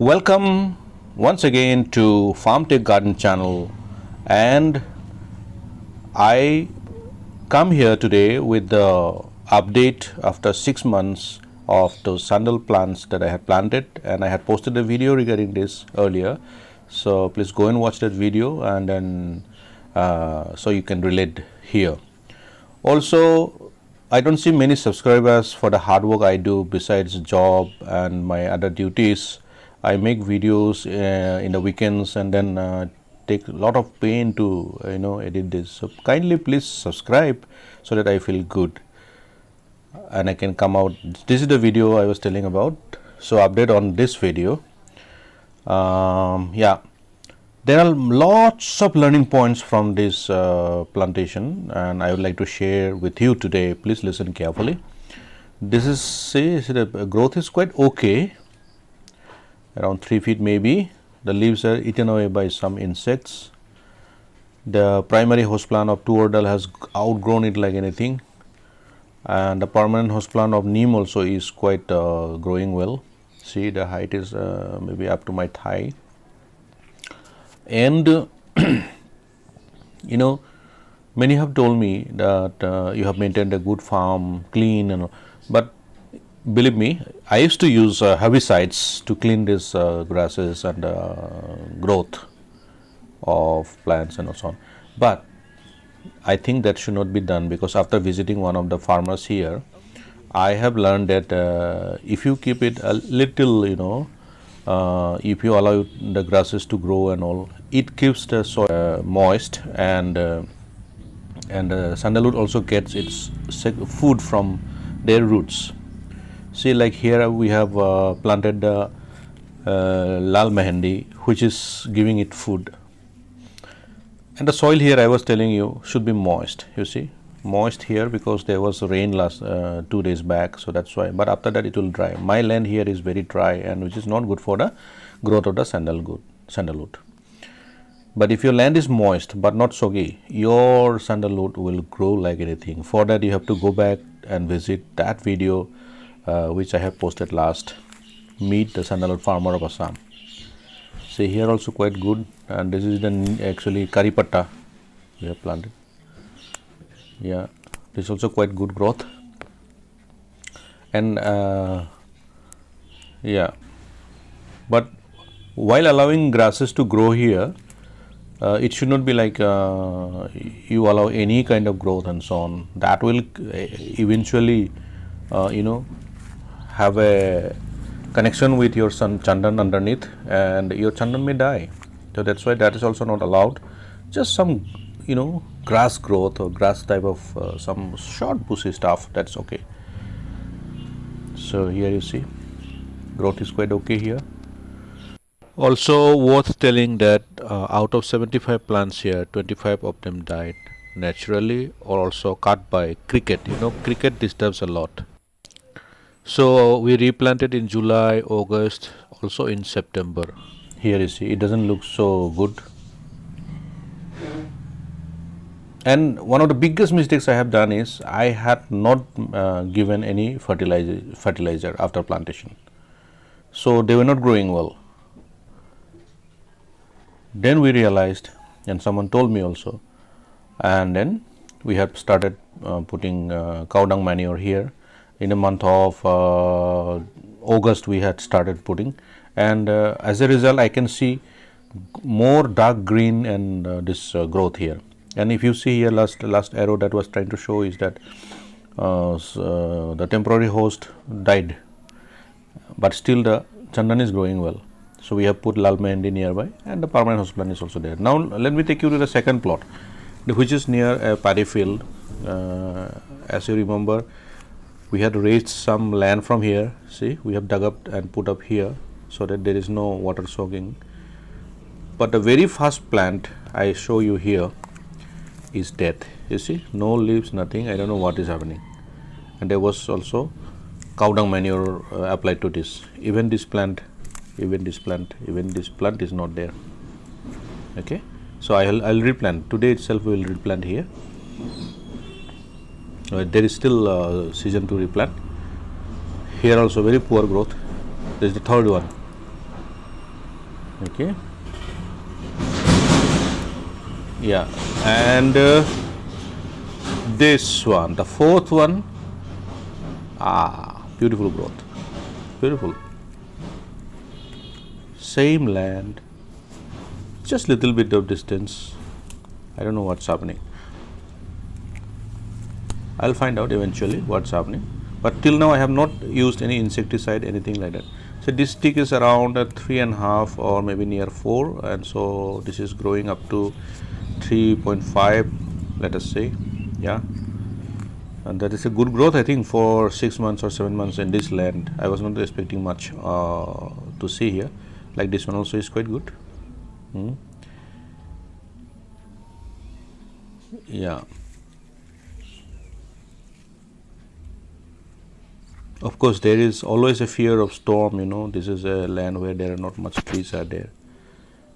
Welcome once again to Farm Tech Garden channel, and I come here today with the update after 6 months of those sandal plants that I had planted, and I had posted a video regarding this earlier. So please go and watch that video, and then so you can relate here. Also, I don't see many subscribers for the hard work I do besides job and my other duties. I make videos in the weekends and then take a lot of pain to edit this. So kindly please subscribe so that I feel good and I can come out. This is the video I was telling about. So update on this video. Yeah, there are lots of learning points from this plantation, and I would like to share with you today. Please listen carefully. This is the growth is quite okay, around 3 feet maybe. The leaves are eaten away by some insects. The primary host plant of tuordal has outgrown it like anything, and the permanent host plant of neem also is quite growing well. See, the height is maybe up to my thigh. And many have told me that you have maintained a good farm, clean, and but believe me, I used to use herbicides to clean these grasses and growth of plants and so on. But I think that should not be done, because after visiting one of the farmers here, I have learned that if you keep it a little, if you allow the grasses to grow and all, it keeps the soil moist, and sandalwood also gets its food from their roots. See, like here we have planted the lal mehendi, which is giving it food, and the soil here, I was telling you, should be moist. You see, moist here because there was rain last 2 days back, so that's why. But after that it will dry. My land here is very dry, and which is not good for the growth of the sandalwood. But if your land is moist but not soggy, your sandalwood will grow like anything. For that you have to go back and visit that video which I have posted last. Meet the sandalwood farmer of Assam. See, here also quite good, and this is the actually curry patta we have planted. Yeah, this is also quite good growth. And yeah, but while allowing grasses to grow here, it should not be like you allow any kind of growth and so on. That will eventually have a connection with your Chandan underneath, and your Chandan may die. So that's why that is also not allowed. Just some grass growth or grass type of some short bushy stuff, that's okay. So here you see growth is quite okay here. Also worth telling that out of 75 plants here, 25 of them died naturally or also cut by cricket. Cricket disturbs a lot. So we replanted in July, August, also in September. Here you see, it doesn't look so good. And one of the biggest mistakes I have done is I had not given any fertilizer after plantation. So they were not growing well. Then we realized, and someone told me also, and then we have started putting cow dung manure here. In the month of August we had started putting, and as a result I can see more dark green and this growth here. And if you see here, last arrow that was trying to show is that the temporary host died, but still the Chandan is growing well. So we have put lal mehendi nearby, and the permanent host plant is also there. Now let me take you to the second plot, which is near a paddy field. As you remember, we had raised some land from here. See, we have dug up and put up here so that there is no water soaking. But the very first plant I show you here is dead. You see, no leaves, nothing. I don't know what is happening. And there was also cow dung manure applied to this. Even this plant is not there. Okay, so I'll replant today itself. We will replant here. There is still season to replant. Here also very poor growth. This is the third one. Okay. Yeah, and this one, the fourth one, beautiful growth, beautiful. Same land, just little bit of distance. I don't know what's happening. I'll find out eventually what's happening, but till now I have not used any insecticide, anything like that. So this stick is around 3.5 or maybe near 4, and so this is growing up to 3.5, let us say. Yeah, and that is a good growth, I think, for 6 months or 7 months in this land. I was not expecting much to see here. Like this one also is quite good. Yeah, of course there is always a fear of storm, you know. This is a land where there are not much trees are there.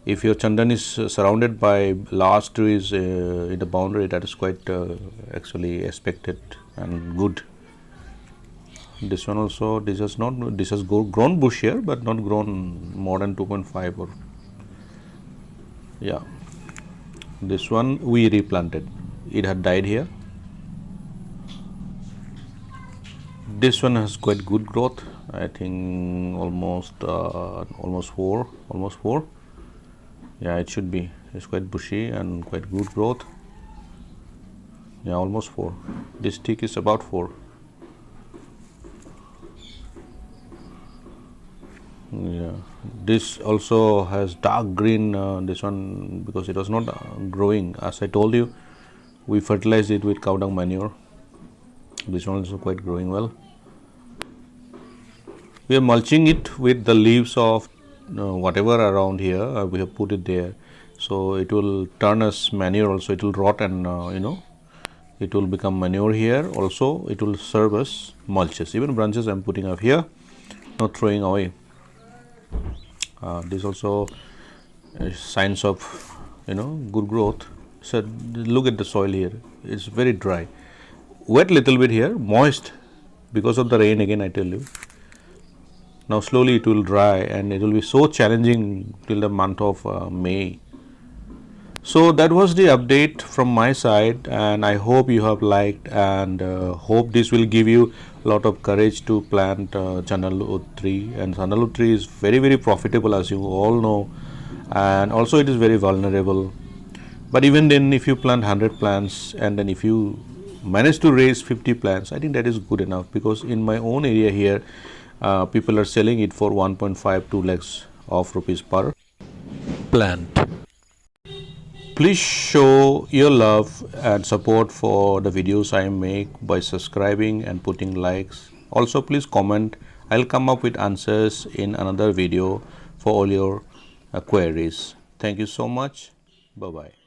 If your Chandan is surrounded by large trees in the boundary, that is quite actually expected and good. This one also, this has grown bush here, but not grown more than 2.5 or, yeah. This one we replanted, it had died here. This one has quite good growth, I think almost 4. Yeah, it should be. It's quite bushy and quite good growth. Yeah, almost 4. This stick is about 4. Yeah, this also has dark green, this one, because it was not growing. As I told you, we fertilized it with cow dung manure. This one also quite growing well. We are mulching it with the leaves of whatever around here, we have put it there, so it will turn as manure also. It will rot and it will become manure here. Also it will serve as mulches. Even branches I am putting up here, not throwing away. This also signs of good growth. So look at the soil here, it's very dry, wet little bit here, moist because of the rain again, I tell you. Now slowly it will dry and it will be so challenging till the month of May. So that was the update from my side, and I hope you have liked, and hope this will give you a lot of courage to plant sandalwood tree. And sandalwood tree is very, very profitable, as you all know, and also it is very vulnerable. But even then, if you plant 100 plants and then if you manage to raise 50 plants, I think that is good enough, because in my own area here, people are selling it for 1.5-2 lakhs of rupees per plant. Please show your love and support for the videos I make by subscribing and putting likes. Also please comment. I'll come up with answers in another video for all your queries. Thank you so much. Bye bye.